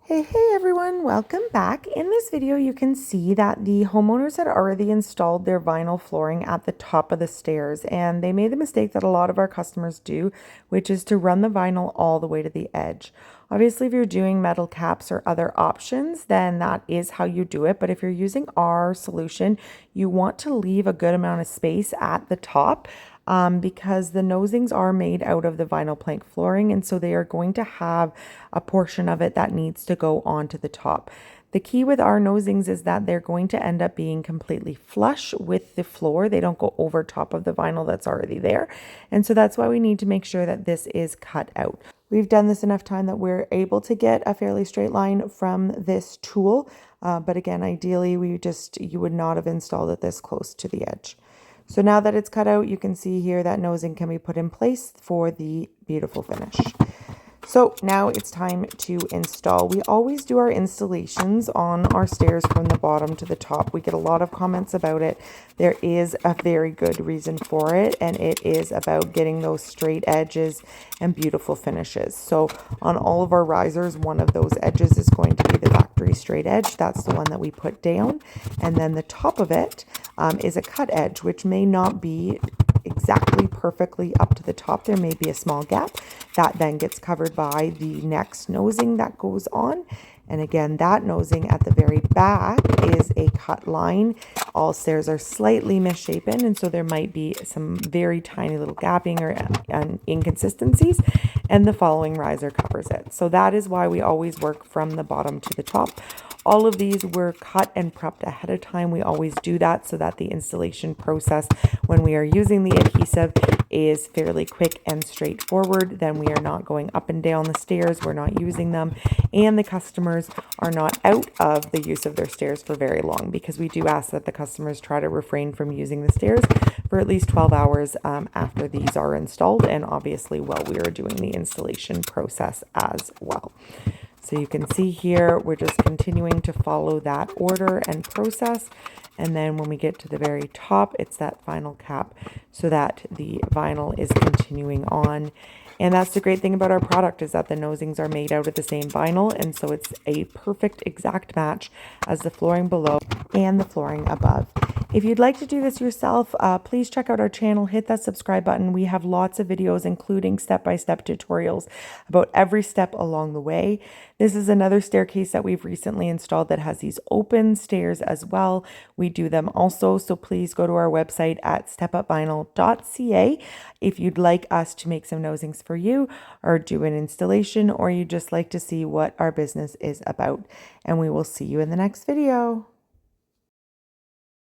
Hey everyone, welcome back. In this video, you can see that the homeowners had already installed their vinyl flooring at the top of the stairs, and they made the mistake that a lot of our customers do, which is to run the vinyl all the way to the edge. Obviously, if you're doing metal caps or other options, then that is how you do it. But if you're using our solution, you want to leave a good amount of space at the top because the nosings are made out of the vinyl plank flooring, and so they are going to have a portion of it that needs to go onto the top. The key with our nosings is that they're going to end up being completely flush with the floor. They don't go over top of the vinyl that's already there. And so that's why we need to make sure that this is cut out. We've done this enough time that we're able to get a fairly straight line from this tool. But again, ideally, you would not have installed it this close to the edge. So now that it's cut out, you can see here that nosing can be put in place for the beautiful finish. So now it's time to install. We always do our installations on our stairs from the bottom to the top. We get a lot of comments about it. There is a very good reason for it, and it is about getting those straight edges and beautiful finishes. So on all of our risers, one of those edges is going to be the factory straight edge. That's the one that we put down. And then the top of it is a cut edge, which may not be exactly perfectly up to the top. There may be a small gap that then gets covered by the next nosing that goes on. And again, that nosing at the very back is a cut line. All stairs are slightly misshapen, and so there might be some very tiny little gapping or inconsistencies, and the following riser covers it. So that is why we always work from the bottom to the top. All of these were cut and prepped ahead of time. We always do that so that the installation process when we are using the adhesive is fairly quick and straightforward. Then we are not going up and down the stairs, we're not using them, and the customers are not out of the use of their stairs for very long, because we do ask that the customers try to refrain from using the stairs for at least 12 hours after these are installed, and obviously while we are doing the installation process as well. So you can see here, we're just continuing to follow that order and process. And then when we get to the very top, it's that final cap so that the vinyl is continuing on. And that's the great thing about our product, is that the nosings are made out of the same vinyl. And so it's a perfect exact match as the flooring below and the flooring above. If you'd like to do this yourself, please check out our channel, hit that subscribe button. We have lots of videos, including step-by-step tutorials about every step along the way. This is another staircase that we've recently installed that has these open stairs as well. We do them also, so please go to our website at stepupvinyl.ca if you'd like us to make some nosings for you, or do an installation, or you just like to see what our business is about. And we will see you in the next video.